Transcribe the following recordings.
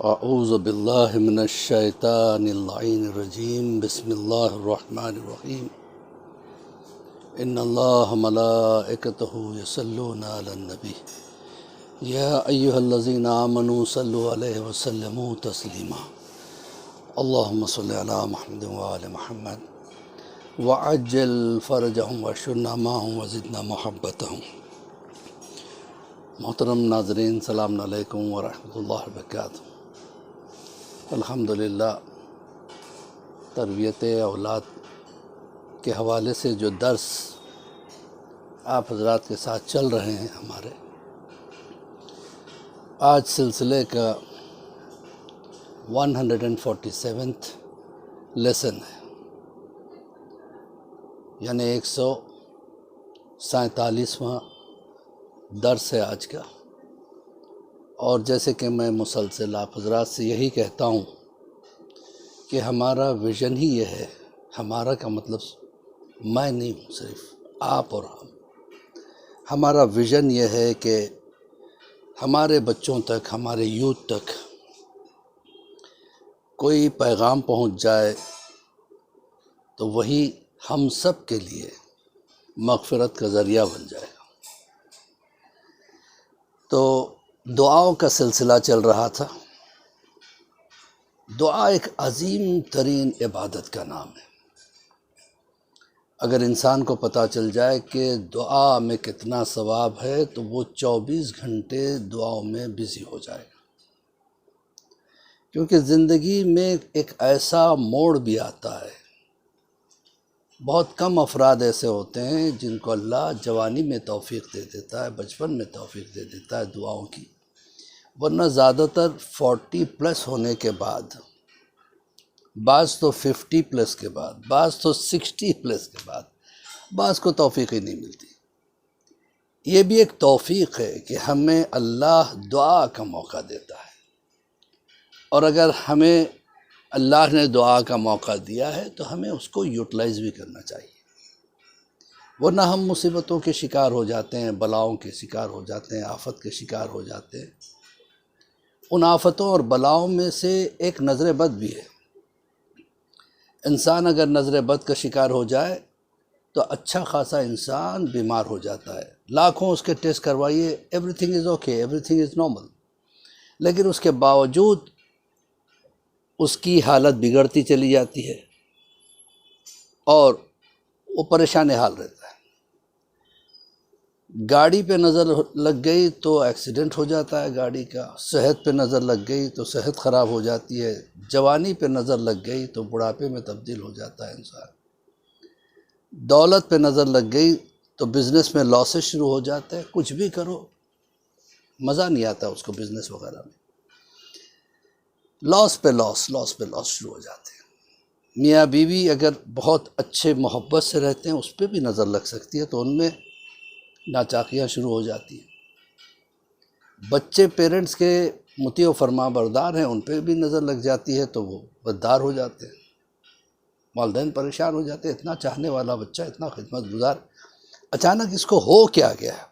اعوذ باللہ من الشیطان اللعین الرجیم بسم اللہ الرحمن الرحیم ان اللہ ملائکتہ یصلون علی النبی یا ایہا الذین آمنوا صلوا علیہ وسلموا تسلیما اللہم صلی علی محمد وآل محمد وعجل فرجہم واشرنا معہم وزدنا محبتہم۔ محترم ناظرین، السلام علیکم ورحمۃ اللہ وبرکاتہ۔ الحمدللہ تربیت اولاد کے حوالے سے جو درس آپ حضرات کے ساتھ چل رہے ہیں ہمارے، آج سلسلے کا 147 لیسن ہے، یعنی 147واں درس ہے آج کا۔ اور جیسے کہ میں مسلسل آپ حضرات سے یہی کہتا ہوں کہ ہمارا ویژن ہی یہ ہے، ہمارا کا مطلب میں نہیں ہوں، صرف آپ اور ہمارا ویژن یہ ہے کہ ہمارے بچوں تک، ہمارے یوتھ تک کوئی پیغام پہنچ جائے تو وہی ہم سب کے لیے مغفرت کا ذریعہ بن جائے گا۔ تو دعاؤں کا سلسلہ چل رہا تھا۔ دعا ایک عظیم ترین عبادت کا نام ہے۔ اگر انسان کو پتہ چل جائے کہ دعا میں کتنا ثواب ہے تو وہ 24 گھنٹے دعاؤں میں بزی ہو جائے گا، کیونکہ زندگی میں ایک ایسا موڑ بھی آتا ہے، بہت کم افراد ایسے ہوتے ہیں جن کو اللہ جوانی میں توفیق دے دیتا ہے، بچپن میں توفیق دے دیتا ہے دعاؤں کی، ورنہ زیادہ تر 40 پلس ہونے کے بعد، بعض تو 50 پلس کے بعد، بعض تو 60 پلس کے بعد، بعض کو توفیق ہی نہیں ملتی۔ یہ بھی ایک توفیق ہے کہ ہمیں اللہ دعا کا موقع دیتا ہے، اور اگر ہمیں اللہ نے دعا کا موقع دیا ہے تو ہمیں اس کو یوٹیلائز بھی کرنا چاہیے، ورنہ ہم مصیبتوں کے شکار ہو جاتے ہیں، بلاؤں کے شکار ہو جاتے ہیں، آفت کے شکار ہو جاتے ہیں۔ ان آفتوں اور بلاؤں میں سے ایک نظر بد بھی ہے۔ انسان اگر نظر بد کا شکار ہو جائے تو اچھا خاصا انسان بیمار ہو جاتا ہے، لاکھوں اس کے ٹیسٹ کروائیے، every thing is okay, every thing is normal, لیکن اس کے باوجود اس کی حالت بگڑتی چلی جاتی ہے اور وہ پریشان حال رہتا ہے۔ گاڑی پہ نظر لگ گئی تو ایکسیڈنٹ ہو جاتا ہے گاڑی کا، صحت پہ نظر لگ گئی تو صحت خراب ہو جاتی ہے، جوانی پہ نظر لگ گئی تو بڑھاپے میں تبدیل ہو جاتا ہے انسان، دولت پہ نظر لگ گئی تو بزنس میں لاسز شروع ہو جاتے ہیں، کچھ بھی کرو مزہ نہیں آتا اس کو، بزنس وغیرہ میں لاس پہ لاس شروع ہو جاتے ہیں۔ میاں بیوی اگر بہت اچھے محبت سے رہتے ہیں اس پہ بھی نظر لگ سکتی ہے تو ان میں ناچاکیاں شروع ہو جاتی ہیں۔ بچے پیرنٹس کے مطیع و فرما بردار ہیں، ان پہ بھی نظر لگ جاتی ہے تو وہ بددار ہو جاتے ہیں، والدین پریشان ہو جاتے ہیں، اتنا چاہنے والا بچہ، اتنا خدمت گزار، اچانک اس کو ہو کیا گیا ہے؟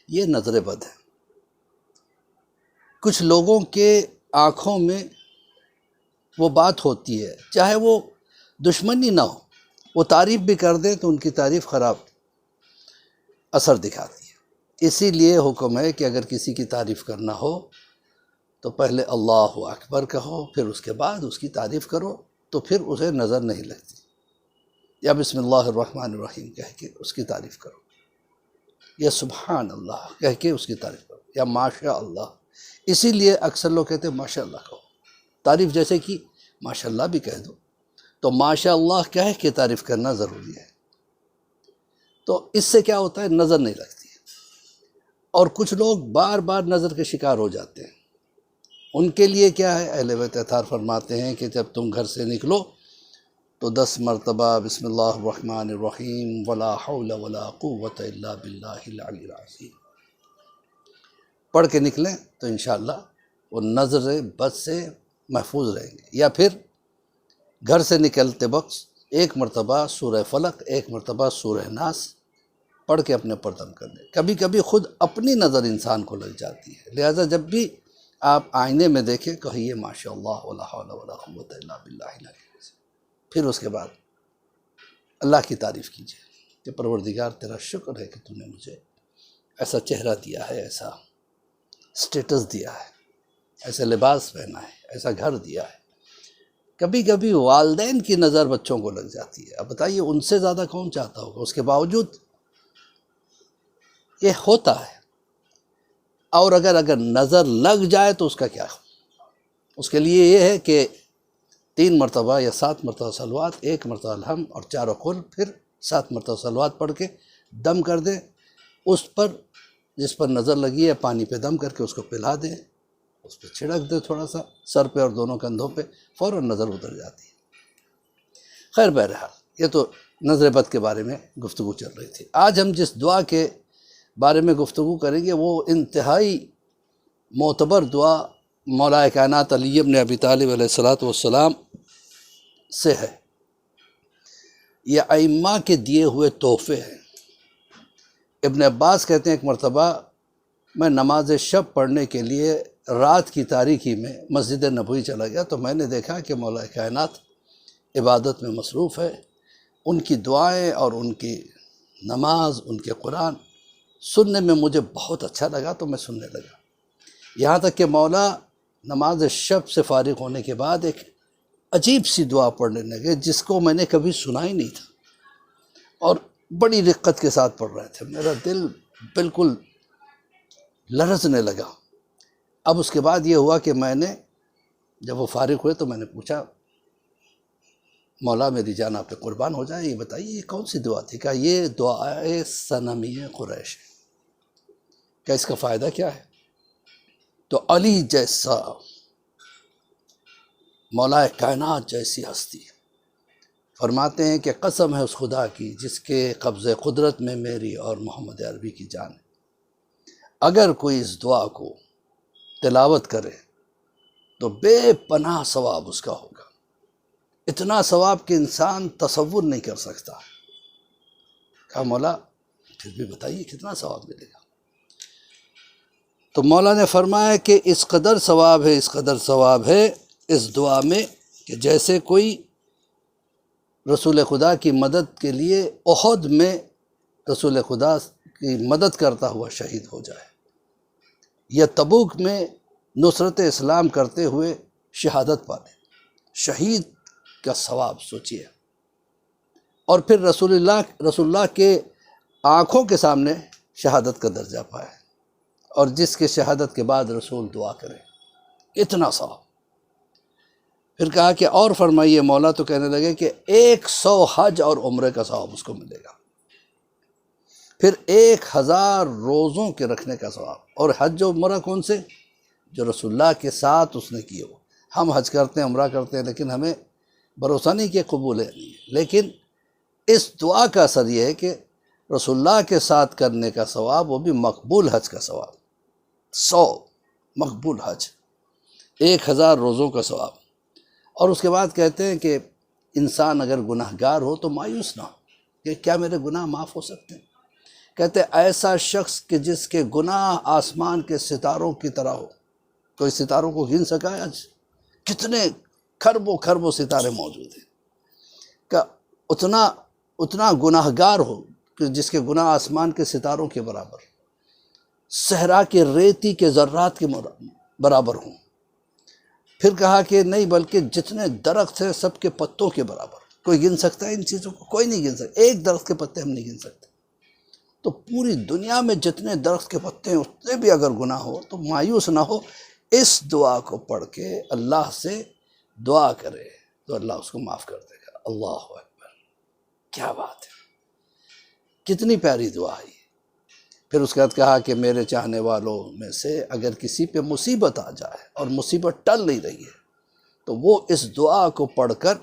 یہ نظر بد ہے۔ کچھ لوگوں کے آنکھوں میں وہ بات ہوتی ہے، چاہے وہ دشمنی نہ ہو، وہ تعریف بھی کر دیں تو ان کی تعریف خراب اثر دکھاتی ہے۔ اسی لیے حکم ہے کہ اگر کسی کی تعریف کرنا ہو تو پہلے اللہ اکبر کہو، پھر اس کے بعد اس کی تعریف کرو، تو پھر اسے نظر نہیں لگتی، یا بسم اللہ الرحمن الرحیم کہہ کے اس کی تعریف کرو، یا سبحان اللہ کہہ کے اس کی تعریف کرو، یا ماشاء اللہ۔ اسی لیے اکثر لوگ کہتے ہیں ماشاء اللہ کہو، تعریف جیسے کہ ماشاء اللہ بھی کہہ دو، تو ماشاء اللہ کہہ کے تعریف کرنا ضروری ہے۔ تو اس سے کیا ہوتا ہے؟ نظر نہیں لگتی ہے، اور کچھ لوگ بار بار نظر کے شکار ہو جاتے ہیں۔ ان کے لیے کیا ہے؟ اہل بیت اطہار فرماتے ہیں کہ جب تم گھر سے نکلو تو 10 مرتبہ بسم اللہ الرحمن الرحیم ولا حول ولا قوة الا باللہ العلی العظیم پڑھ کے نکلیں تو انشاءاللہ وہ نظر بد سے محفوظ رہیں گے۔ یا پھر گھر سے نکلتے وقت 1 مرتبہ سورہ فلق، 1 مرتبہ سورہ ناس پڑھ کے اپنے پر دم کر دیں۔ کبھی کبھی خود اپنی نظر انسان کو لگ جاتی ہے، لہٰذا جب بھی آپ آئینے میں دیکھیں، کہیے ماشاء اللہ ولا حول ولا قوت الا باللہ العلی العظیم۔ پھر اس کے بعد اللہ کی تعریف کیجیے کہ پروردگار تیرا شکر ہے کہ تو نے مجھے ایسا چہرہ دیا ہے، ایسا سٹیٹس دیا ہے، ایسے لباس پہنا ہے، ایسا گھر دیا ہے۔ کبھی کبھی والدین کی نظر بچوں کو لگ جاتی ہے، اب بتائیے ان سے زیادہ کون چاہتا ہوگا، اس کے باوجود یہ ہوتا ہے۔ اور اگر نظر لگ جائے تو اس کا کیا؟ اس کے لیے یہ ہے کہ 3 مرتبہ یا 7 مرتبہ صلوات، 1 مرتبہ الحمد اور 4 قل، پھر 7 مرتبہ صلوات پڑھ کے دم کر دیں، اس پر جس پر نظر لگی ہے پانی پہ دم کر کے اس کو پلا دیں، اس پہ چھڑک دیں تھوڑا سا سر پہ اور دونوں کندھوں پہ، فوراً نظر اتر جاتی ہے۔ خیر بہرحال یہ تو نظر بد کے بارے میں گفتگو چل رہی تھی۔ آج ہم جس دعا کے بارے میں گفتگو کریں گے وہ انتہائی معتبر دعا مولا کائنات علی ابن ابی طالب علیہ السلام سے ہے۔ یہ ائمہ کے دیے ہوئے تحفے ہیں۔ ابن عباس کہتے ہیں ایک مرتبہ میں نماز شب پڑھنے کے لیے رات کی تاریکی میں مسجد نبوی چلا گیا تو میں نے دیکھا کہ مولا کائنات عبادت میں مصروف ہے، ان کی دعائیں اور ان کی نماز، ان کے قرآن سننے میں مجھے بہت اچھا لگا تو میں سننے لگا، یہاں تک کہ مولا نماز شب سے فارغ ہونے کے بعد ایک عجیب سی دعا پڑھنے لگے جس کو میں نے کبھی سنا ہی نہیں تھا، اور بڑی رقت کے ساتھ پڑھ رہے تھے، میرا دل بالکل لرزنے لگا۔ اب اس کے بعد یہ ہوا کہ میں نے جب وہ فارغ ہوئے تو میں نے پوچھا مولا میری جان آپ پہ قربان ہو جائے، یہ بتائیے یہ کون سی دعا تھی؟ کہا یہ دعائے صنمی قریش ہے۔ کہ اس کا فائدہ کیا ہے؟ تو علی جیسا، مولا کائنات جیسی ہستی فرماتے ہیں کہ قسم ہے اس خدا کی جس کے قبض قدرت میں میری اور محمد عربی کی جان ہے، اگر کوئی اس دعا کو تلاوت کرے تو بے پناہ ثواب اس کا ہوگا، اتنا ثواب کہ انسان تصور نہیں کر سکتا۔ کہا مولا پھر بھی بتائیے کتنا ثواب ملے گا؟ تو مولا نے فرمایا کہ اس قدر ثواب ہے، اس قدر ثواب ہے اس دعا میں کہ جیسے کوئی رسول خدا کی مدد کے لیے احد میں رسول خدا کی مدد کرتا ہوا شہید ہو جائے، یا تبوک میں نصرت اسلام کرتے ہوئے شہادت پالے، شہید کا ثواب سوچیے، اور پھر رسول اللہ کے آنکھوں کے سامنے شہادت کا درجہ پائے، اور جس کے شہادت کے بعد رسول دعا کرے، اتنا ثواب۔ پھر کہا کہ اور فرمائیے مولا، تو کہنے لگے کہ 100 حج اور عمرے کا ثواب اس کو ملے گا، پھر 1000 روزوں کے رکھنے کا ثواب، اور حج و عمرہ کون سے؟ جو رسول اللہ کے ساتھ اس نے کیے ہو۔ ہم حج کرتے ہیں، عمرہ کرتے ہیں، لیکن ہمیں بھروسہ نہیں کہ قبول ہے نہیں، لیکن اس دعا کا اثر یہ ہے کہ رسول اللہ کے ساتھ کرنے کا ثواب، وہ بھی مقبول حج کا ثواب، 100 مقبول حج، 1000 روزوں کا ثواب۔ اور اس کے بعد کہتے ہیں کہ انسان اگر گناہ گار ہو تو مایوس نہ ہو کہ کیا میرے گناہ معاف ہو سکتے ہیں؟ کہتے ہیں ایسا شخص کہ جس کے گناہ آسمان کے ستاروں کی طرح ہو، کوئی ستاروں کو گن سکا ہے؟ آج کتنے کھربوں ستارے موجود ہیں، کہ اتنا گناہ گار ہو کہ جس کے گناہ آسمان کے ستاروں کے برابر، صحرا کے ریتی کے ذرات کے برابر ہوں۔ پھر کہا کہ نہیں بلکہ جتنے درخت ہیں سب کے پتوں کے برابر۔ کوئی گن سکتا ہے ان چیزوں کو؟ کوئی نہیں گن سکتا، ایک درخت کے پتے ہم نہیں گن سکتے۔ تو پوری دنیا میں جتنے درخت کے پتے ہیں اس سے بھی اگر گناہ ہو تو مایوس نہ ہو، اس دعا کو پڑھ کے اللہ سے دعا کرے تو اللہ اس کو معاف کر دے گا۔ اللہ اکبر، کیا بات ہے، کتنی پیاری دعا ہے۔ پھر اس کے بعد کہا کہ میرے چاہنے والوں میں سے اگر کسی پہ مصیبت آ جائے اور مصیبت ٹل نہیں رہی ہے تو وہ اس دعا کو پڑھ کر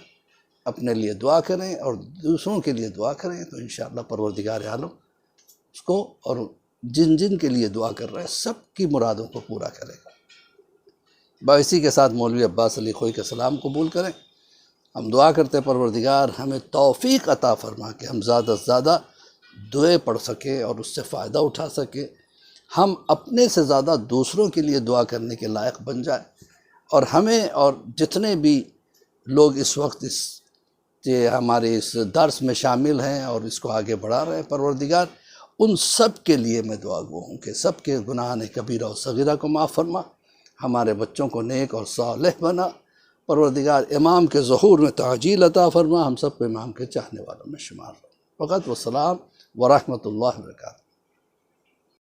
اپنے لیے دعا کریں اور دوسروں کے لیے دعا کریں، تو انشاءاللہ پروردگار عالم اس کو اور جن جن کے لیے دعا کر رہے ہیں سب کی مرادوں کو پورا کرے گا۔ باعثی کے ساتھ مولوی عباس علی خوئی کا سلام قبول کریں۔ ہم دعا کرتے ہیں پروردگار ہمیں توفیق عطا فرما کہ ہم زیادہ سے زیادہ دعائیں پڑھ سکیں اور اس سے فائدہ اٹھا سکیں، ہم اپنے سے زیادہ دوسروں کے لیے دعا کرنے کے لائق بن جائیں، اور ہمیں اور جتنے بھی لوگ اس وقت ہمارے اس درس میں شامل ہیں اور اس کو آگے بڑھا رہے ہیں، پروردگار ان سب کے لیے میں دعا گو ہوں کہ سب کے گناہان کبیرہ و صغیرہ کو معاف فرما، ہمارے بچوں کو نیک اور صالح بنا، پروردگار امام کے ظہور میں تعجیل عطا فرما، ہم سب کو امام کے چاہنے والوں میں شمار فرما۔ فقط والسلام ورحمۃ اللہ وبرکاتہ۔